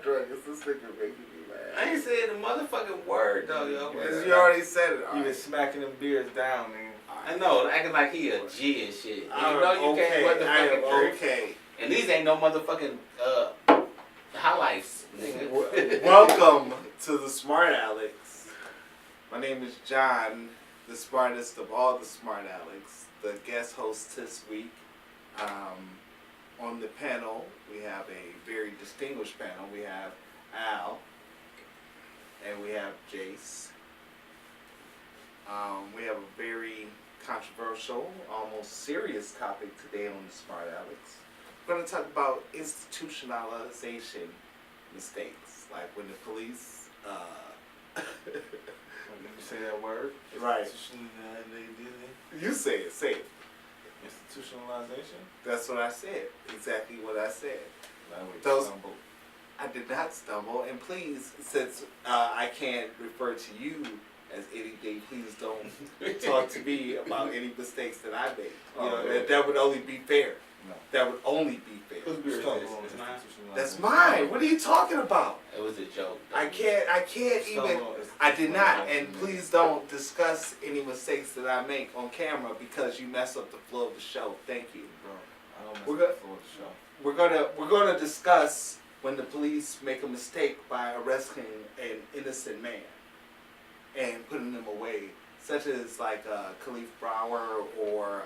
druggers. This nigga making me mad. I ain't saying the motherfucking word though, yo. You already said it. You been smacking them beers down, man. I know, acting like he a G and shit. And you know you can't motherfucking drink. Okay. And these ain't no motherfucking highlights, nigga. Welcome to the Smart Alex. My name is John, the smartest of all the Smart Alex, the guest host this week. On the panel, we have a very distinguished panel. We have Al, and we have Jace. We have a very controversial, almost serious topic today on the Smart Alex. We're going to talk about institutionalization mistakes, like when the police... Let me say that word. Right. You say it. Say it. Institutionalization? That's what I said. Exactly what I said. Those. I did not stumble. And please, since I can't refer to you as anything, please don't talk to me about any mistakes that I made. You know, that would only be fair. No. That would only be fair. Whose beer is this? It's mine? That's mine. What are you talking about? It was a joke. I can't even. I did not. And please don't discuss any mistakes that I make on camera because you mess up the flow of the show. Thank you. Bro, I don't mess up the flow of the show. We're gonna discuss when the police make a mistake by arresting an innocent man and putting them away, such as like Khalif Brower or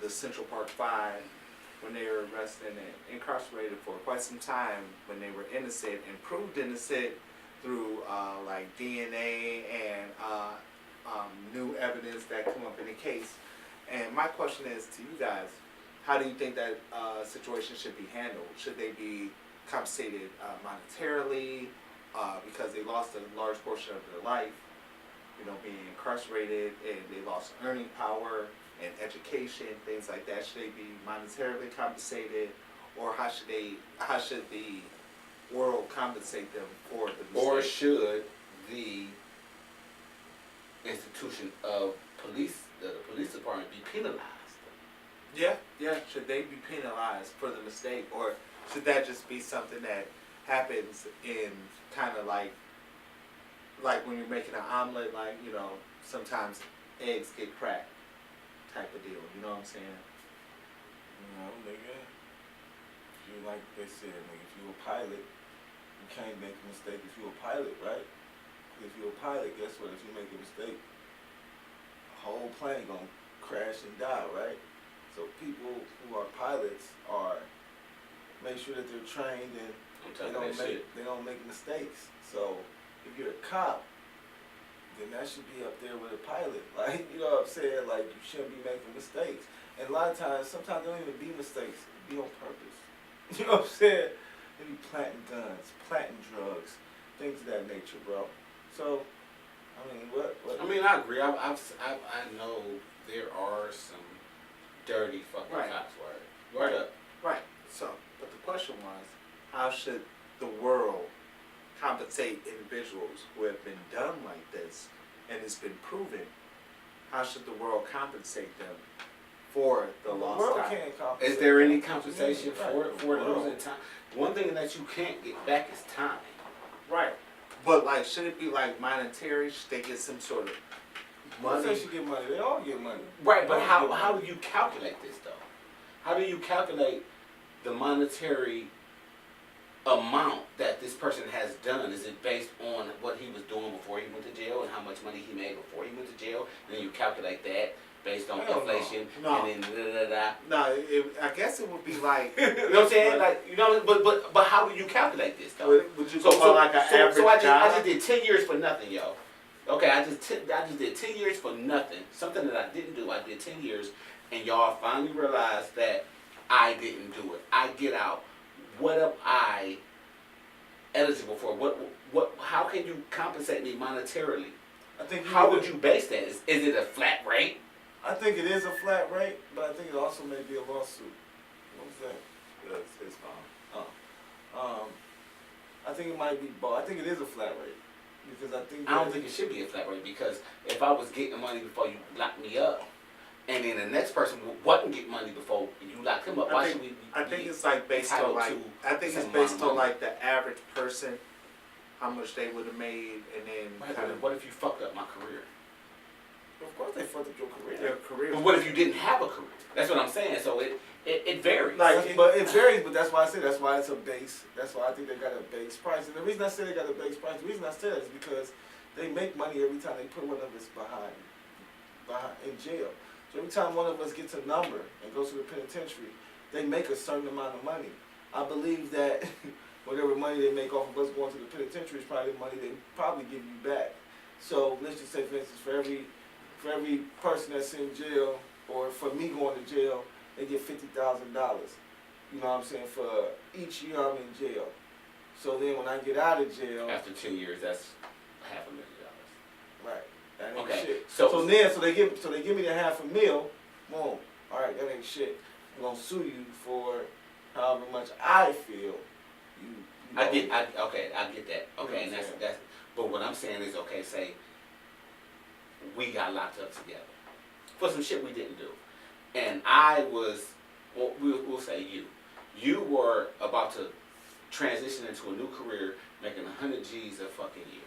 the Central Park Five, when they were arrested and incarcerated for quite some time when they were innocent and proved innocent through like DNA and new evidence that come up in the case. And my question is to you guys, how do you think that situation should be handled? Should they be compensated monetarily because they lost a large portion of their life, you know, being incarcerated, and they lost earning power and education, things like that? Should they be monetarily compensated, or how should the world compensate them for the mistake? Or should the institution of police, the police department, be penalized? Yeah. Should they be penalized for the mistake, or should that just be something that happens in kind of like when you're making an omelet, like, you know, sometimes eggs get cracked type of deal, you know what I'm saying? You know, nigga, you like they said, nigga, if you a pilot, you can't make a mistake if you a pilot, right? If you a pilot, guess what? If you make a mistake, the whole plane gonna crash and die, right? So people who are pilots make sure that they're trained and they don't make mistakes. So if you're a cop, then that should be up there with a pilot. Like, you know what I'm saying? Like, you shouldn't be making mistakes. And a lot of times, sometimes they don't even be mistakes. They be on purpose. You know what I'm saying? They be planting guns, planting drugs, things of that nature, bro. So, I mean, what? I mean, I agree. I know there are some dirty fucking cops. Word up. Right. So, but the question was, how should the world compensate individuals who have been done like this and it's been proven? How should the world compensate them for the lost world time? can't compensate. Is there any compensation for losing time? One thing that you can't get back is time. Right. But like, should it be like monetary? Should they get some sort of money? They should get money. They all get money. Right, but how do you calculate this though? How do you calculate the monetary amount that this person has done? Is it based on what he was doing before he went to jail and how much money he made before he went to jail? And then you calculate that based on inflation and then No, I guess it would be like you know what I'm saying? Like, you know, but how do you calculate this though? Would you go like an average so I job? just did 10 years for nothing, yo. Okay, I just did 10 years for nothing. Something that I didn't do. I did 10 years, and y'all finally realized that I didn't do it. I get out. What am I eligible for? What? How can you compensate me monetarily? I think. How would you base that? Is it a flat rate? I think it is a flat rate, but I think it also may be a lawsuit. What was that? It's fine. I think it might be both. I think it is a flat rate. Because I don't think it should be a flat rate, because if I was getting money before you locked me up, and then the next person wasn't get money before you locked him up. Why should we? I think it's like based on like the average person, how much they would have made, and then Right, what if you fucked up my career? Of course, they fucked up your career. their career. But what if you didn't have a career? That's what I'm saying. So it varies. But it varies. But that's why I say that's why it's a base. That's why I think they got a base price. And the reason I say they got a base price, the reason I say that is because they make money every time they put one of us behind in jail. So every time one of us gets a number and goes to the penitentiary, they make a certain amount of money. I believe that whatever money they make off of us going to the penitentiary is probably the money they probably give you back. So let's just say, for instance, for every person that's in jail, or for me going to jail, they get $50,000. You know what I'm saying? For each year I'm in jail. So then when I get out of jail, After 10 years, that's $500,000. right? That ain't Okay, shit. so So they give me the $500,000. Boom. All right, that ain't shit. I'm gonna sue you for however much I feel. I get that. Okay, and Yeah. that's. But what I'm saying is, okay, say we got locked up together for some shit we didn't do, and I was, well, we'll say you were about to transition into a new career, making 100 G's a fucking year,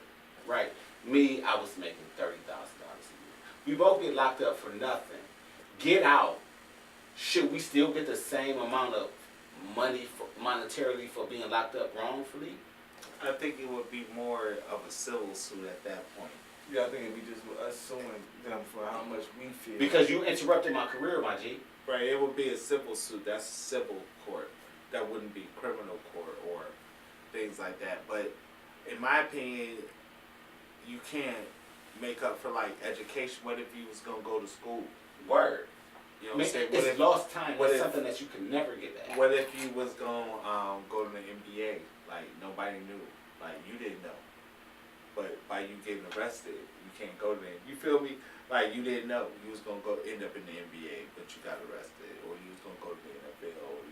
right? Me, I was making $30,000 a year. We both get locked up for nothing. Get out. Should we still get the same amount of money monetarily for being locked up wrongfully? I think it would be more of a civil suit at that point. Yeah, I think it'd be just us suing them for how much we feel. Because you interrupted my career, my G. Right, it would be a civil suit. That's civil court. That wouldn't be criminal court or things like that. But in my opinion, you can't make up for like education. What if you was gonna go to school? Word. You know what I'm saying? It's lost time. what It's if- something that you can never get back. What if you was gonna go to the NBA? Like nobody knew. Like you didn't know. But by you getting arrested, you can't go to the. You feel me? Like you didn't know you was gonna go end up in the NBA, but you got arrested, or you was gonna go to the NFL, or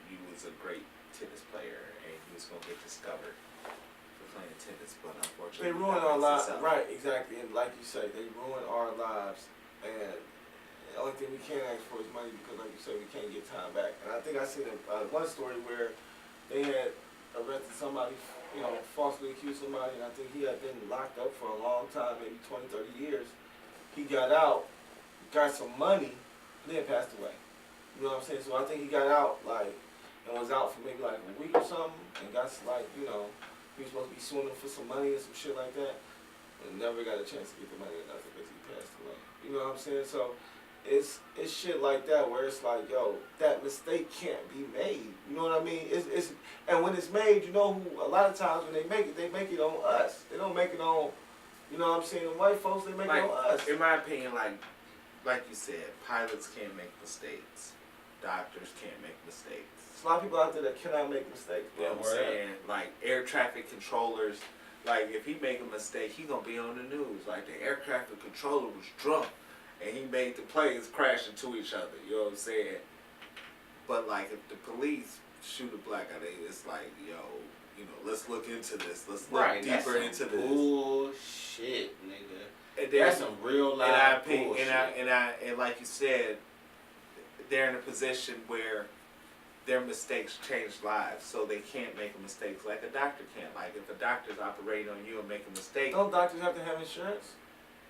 you was a great tennis player and you was gonna get discovered for playing tennis, but unfortunately They ruin that our messes lives, up. right? Exactly, and like you say, they ruin our lives. And the only thing we can't ask for is money because, like you say, we can't get time back. And I think I seen one story where they had arrested somebody, falsely accused somebody, and I think he had been locked up for a long time, maybe 20, 30 years. He got out, got some money, and then passed away. You know what I'm saying? So I think he got out, and was out for maybe like a week or something, and got he was supposed to be suing them for some money and some shit like that, and never got a chance to get the money or nothing because he passed away. You know what I'm saying? So it's shit like that where it's like, yo, that mistake can't be made. You know what I mean? It's and when it's made, a lot of times when they make it on us. They don't make it on, you know what I'm saying, white folks, they make it on us. In my opinion, like you said, pilots can't make mistakes. Doctors can't make mistakes. There's a lot of people out there that cannot make mistakes. You know what I'm saying? Like air traffic controllers, like if he make a mistake, he gonna be on the news. Like the air traffic controller was drunk and he made the planes crash into each other. You know what I'm saying? But like if the police shoot a black guy, it's like, let's look into this. Let's look deeper into this. Bullshit, nigga. And that's some real life bullshit. And like you said, they're in a position where their mistakes change lives, so they can't make a mistake like a doctor can't. Like if a doctor's operating on you and make a mistake. Don't doctors have to have insurance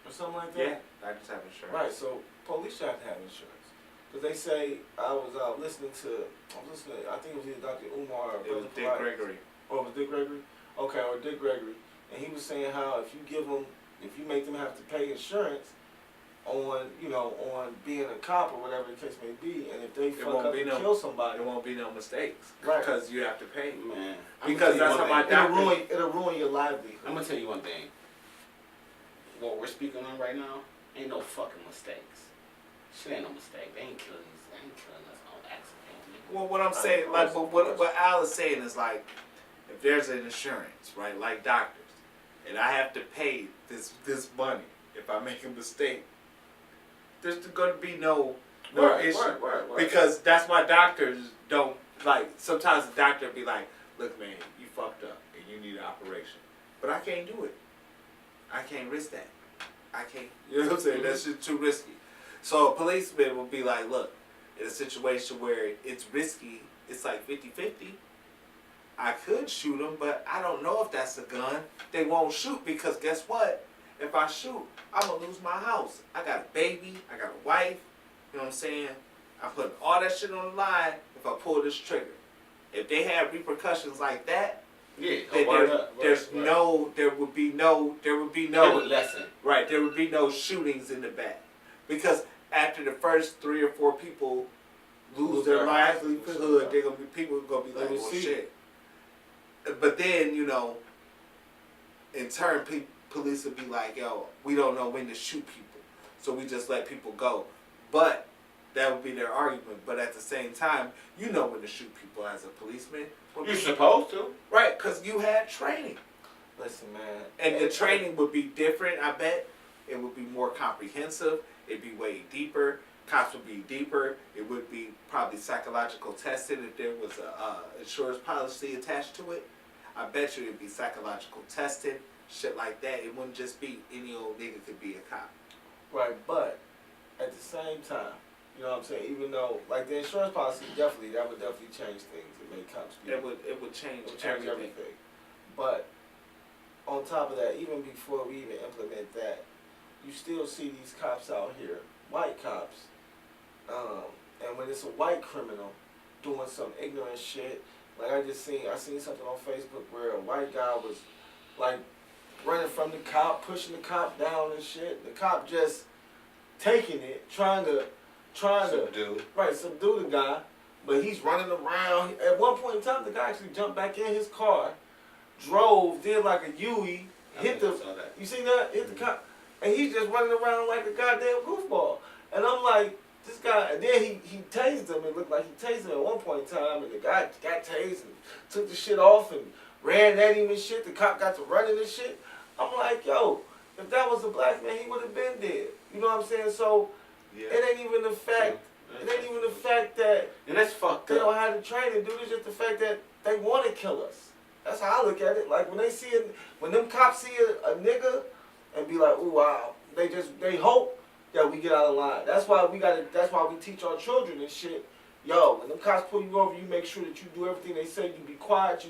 or something like that? Yeah, doctors have insurance. Right, so police should have to have insurance. Because they say, I was listening, I think it was either Dr. Umar or It was Brother Dick Pilates. Gregory. Oh, it was Dick Gregory? Okay, or Dick Gregory. And he was saying how if you make them have to pay insurance on being a cop or whatever the case may be, and if they fuck up and kill somebody, there won't be no mistakes. Right. Because you have to pay. Man. Because that's how my doctor... It'll ruin your livelihood. I'm gonna tell you one thing. What we're speaking on right now ain't no fucking mistakes. Shit ain't no mistake. They ain't killing us on accident. Well, what I'm saying, what Al is saying is like, if there's an insurance, right, like doctors, and I have to pay this money if I make a mistake, there's going to be no issue. Right. Because that's why doctors don't, sometimes the doctor be like, look, man, you fucked up and you need an operation. But I can't do it. I can't risk that. I can't, you know what I'm saying? That's just too risky. So a policeman would be like, look, in a situation where it's risky, it's like 50-50. I could shoot him, but I don't know if that's a gun. They won't shoot because guess what? If I shoot, I'm going to lose my house. I got a baby. I got a wife. You know what I'm saying? I put all that shit on the line if I pull this trigger. If they have repercussions like that, Yeah, then there would be no, It would lessen. right, there would be no shootings in the back. Because after the first 3 or 4 people lose their livelihood, people are gonna be like, well, shit. But then, you know, in turn, police would be like, yo, we don't know when to shoot people, so we just let people go. But that would be their argument. But at the same time, you know when to shoot people as a policeman. You're supposed to. Right, because you had training. Listen, man. And the training would be different, I bet. It would be more comprehensive. It'd be way deeper. Cops would be deeper. It would be probably psychological tested if there was a insurance policy attached to it. I bet you it'd be psychological tested, shit like that. It wouldn't just be any old nigga could be a cop. Right, but at the same time, you know what I'm saying? Even though, like the insurance policy, that would definitely change things. It made cops be. It would change everything. But on top of that, even before we even implement that, you still see these cops out here, white cops, and when it's a white criminal doing some ignorant shit, like I seen something on Facebook where a white guy was like running from the cop, pushing the cop down and shit. The cop just taking it, trying to subdue the guy, but he's running around. At one point in time, the guy actually jumped back in his car, drove, did like a Yui, hit the. You see that? Hit the cop, and he's just running around like a goddamn goofball. And I'm like, this guy. And then he tased him. It looked like he tased him at one point in time, and the guy got tased and took the shit off and ran at him and shit. The cop got to running and shit. I'm like, yo, if that was a black man, he would have been dead. You know what I'm saying? So. Yeah. It ain't even the fact. It ain't even the fact that and that's fucked they up. don't have the training, dude. It's just the fact that they want to kill us. That's how I look at it. Like when they see it, when them cops see a nigga and be like, "Ooh, wow," they hope that we get out of line. That's why That's why we teach our children and shit. Yo, when them cops pull you over, you make sure that you do everything they say. You be quiet.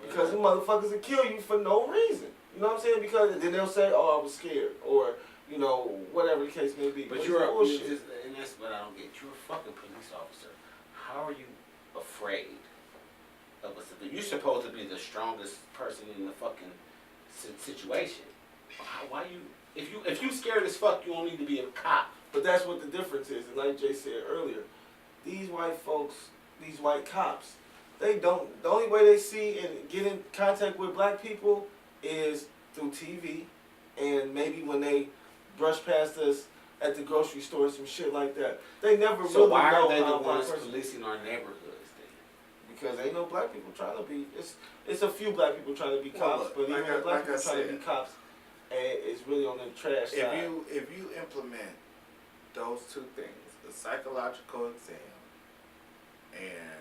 Because them motherfuckers will kill you for no reason. You know what I'm saying? Because then they'll say, "Oh, I was scared," or you know, whatever the case may be. But you're just, and that's what I don't get. You're a fucking police officer. How are you afraid of a civilian? You're supposed to be the strongest person in the fucking situation. Why you? If you scared as fuck, you don't need to be a cop. But that's what the difference is. And like Jay said earlier, these white folks, these white cops, they don't. The only way they see and get in contact with black people is through TV, and maybe when they brush past us at the grocery store, some shit like that. They never really know. So why are they the ones policing our neighborhoods then? Because ain't no black people trying to be. It's a few black people trying to be cops, but even the black people trying to be cops, and it's really on the trash side. If you implement those two things, the psychological exam and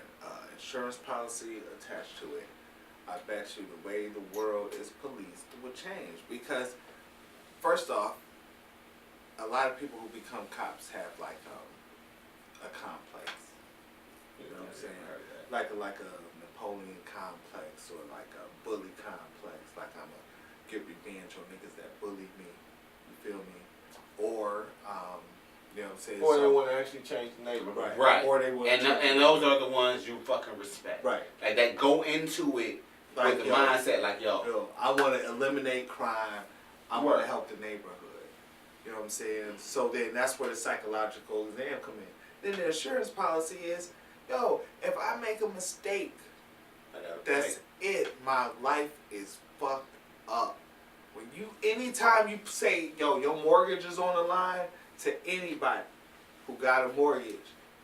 insurance policy attached to it, I bet you the way the world is policed would change. Because first off, a lot of people who become cops have like a complex. You know what I'm saying? Like a Napoleon complex or like a bully complex. Like I'm gonna get revenge on niggas that bullied me. You feel me? Or you know what I'm saying? Or they want to actually change the neighborhood. Right. Or they want and those are the ones you fucking respect. Right. Like that go into it like, with the mindset like yo, I want to eliminate crime. I want to help the neighborhood. You know what I'm saying? So then that's where the psychological exam come in. Then the insurance policy is, yo, if I make a mistake, that's it. My life is fucked up. Anytime you say, yo, your mortgage is on the line to anybody who got a mortgage,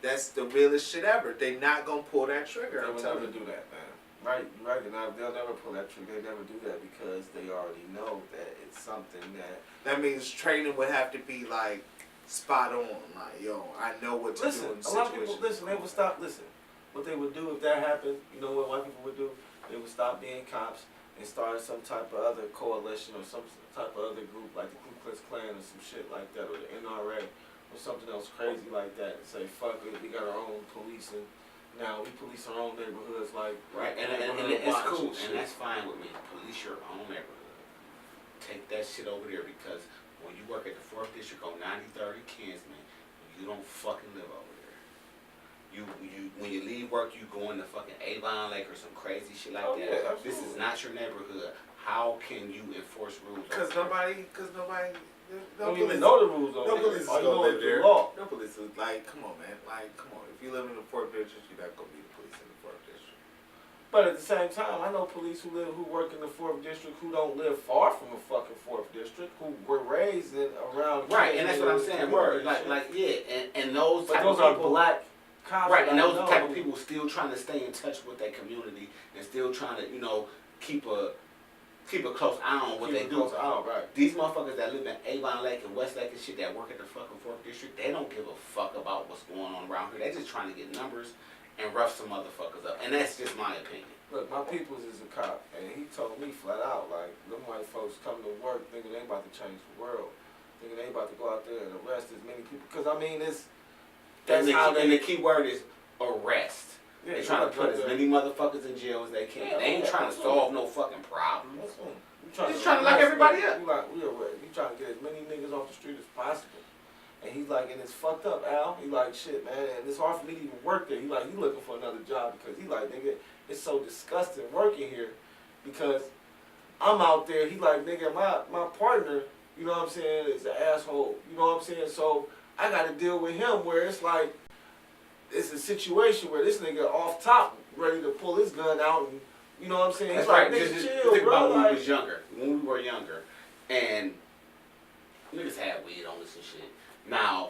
that's the realest shit ever. They not gonna pull that trigger. They will never do that, man. Right. They'll never pull that trigger. They never do that because they already know that it's something that. That means training would have to be like spot on. Like, yo, I know what to do in situations. A lot of people, they would stop. Listen, what they would do if that happened, you know what white people would do? They would stop being cops and start some type of other coalition or some type of other group like the Ku Klux Klan or some shit like that, or the NRA or or something else crazy like that. And say, fuck it, we got our own policing. Now we police our own neighborhoods, like right, and it's cool, and that's fine with me. Police your own neighborhood. Take that shit over there, because when you work at the 4th District on 9030 Kinsman, you don't fucking live over there. You when you leave work, you go into fucking Avon Lake or some crazy shit like that. Yeah, this is not your neighborhood. How can you enforce rules? Because nobody, don't even know the rules over no there. police is All you gonna know live is the there. law. No police is like, come on, man. Like, come on. If you live in the 4th District, you're not gonna be the police in the 4th District. But at the same time, I know police who work in the 4th District who don't live far from the fucking 4th District, who were raised around. Right, and that's what I'm saying. Word, and those. But type those of are people, black cops. right, and those know. type of people still trying to stay in touch with their community and still trying to, keep a close eye on what they do. Right. These motherfuckers that live in Avon Lake and Westlake and shit that work at the fucking 4th District, they don't give a fuck about what's going on around here. They just trying to get numbers and rough some motherfuckers up. And that's just my opinion. Look, my peoples is a cop, and he told me flat out, like, them white folks come to work thinking they about to change the world, thinking they about to go out there and arrest as many people. Because, I mean, And the key word is arrest. Yeah, They trying to put as many motherfuckers in jail as they can. Yeah, they ain't trying to solve no fucking problems. He's trying to lock everybody up. We trying to get as many niggas off the street as possible. And he's like, and it's fucked up, Al. He like, shit, man, and it's hard for me to even work there. He like, he looking for another job because he like, nigga, it's so disgusting working here because I'm out there. He like, nigga, my partner, you know what I'm saying, is an asshole. You know what I'm saying? So I got to deal with him where it's like, it's a situation where this nigga off top ready to pull his gun out and, you know what I'm saying? He's like, nigga, chill, think bro. about when Like, we was younger. When we were younger, and niggas had weed on us and shit. Now,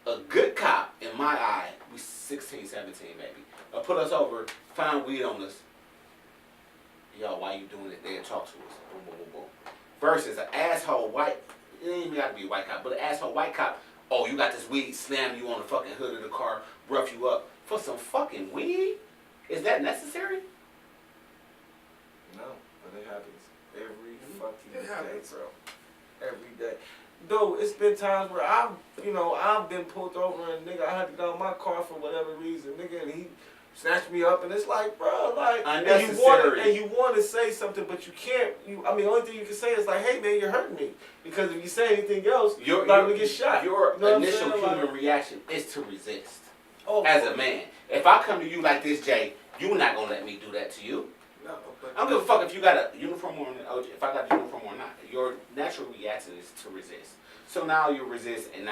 a good cop, in my eye, we 16, 17 maybe, put us over, find weed on us. Yo, why you doing it? They'll talk to us. Boom, boom, boom, boom. Versus an asshole white, it ain't even got to be a white cop, but an asshole white cop, oh, you got this weed, slam you on the fucking hood of the car, rough you up. For some fucking weed? Is that necessary? no, but it happens every fucking It happens. day, bro. Every day. Though it's been times where I've been pulled over and nigga, I had to get out of my car for whatever reason, nigga, and he snatched me up, and it's like, bro, like, unnecessary. and you want to say something, but you can't. The only thing you can say is like, hey man, you're hurting me, because if you say anything else, you're liable to get shot. Your You know what I'm initial saying? human Like, reaction is to resist. oh, As a man, if I come to you like this, Jay, you're not gonna let me do that to you. No, but I don't give a fuck if you got a uniform on, if I got a uniform or not. Your natural reaction is to resist. So now you resist, and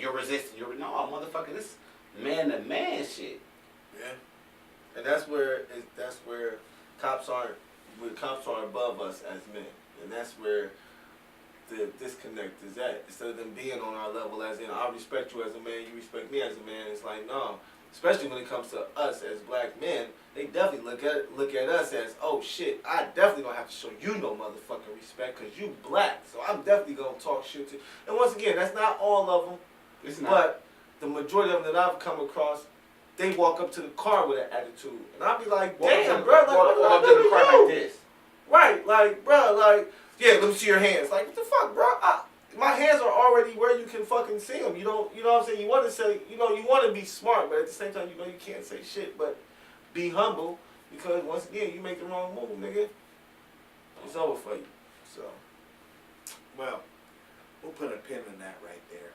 you're resisting. No, motherfucker, this man to man shit. yeah. And that's where cops aren't above us as men, and that's where the disconnect is at. Instead of them being on our level, as in I respect you as a man, you respect me as a man. It's like, no. Especially when it comes to us as black men, they definitely look at us as, oh shit, I definitely don't have to show you no motherfucking respect because you black. So I'm definitely gonna talk shit to you. And once again, that's not all of them, It's not. but the majority of them that I've come across, they walk up to the car with an attitude, and I'll be like, damn, bro, like what did I do to you? Like this. Right, like, bro, like, yeah, let me see your hands. Like, what the fuck, bro? My hands are already where you can fucking see them. You know what I'm saying? You want to say, you want to be smart, but at the same time, you can't say shit, but be humble, because once again, you make the wrong move, nigga, it's over for you. So, well, we'll put a pin in that right there.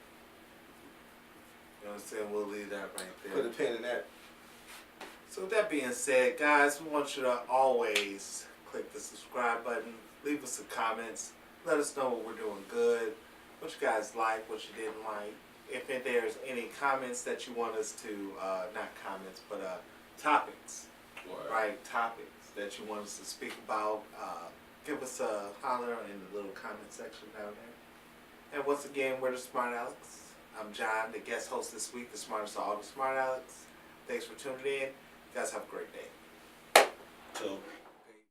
You know what I'm saying? We'll leave that right there. put a pin in that. So with that being said, guys, we want you to always click the subscribe button, leave us some comments, let us know what we're doing good, what you guys like, what you didn't like. If there's any comments that you want us to, not comments, but topics, right? Topics that you want us to speak about, give us a holler in the little comment section down there. And once again, we're the Smartalecs. I'm John, the guest host this week, the smartest of all the Smartalecs. Thanks for tuning in. You guys have a great day. So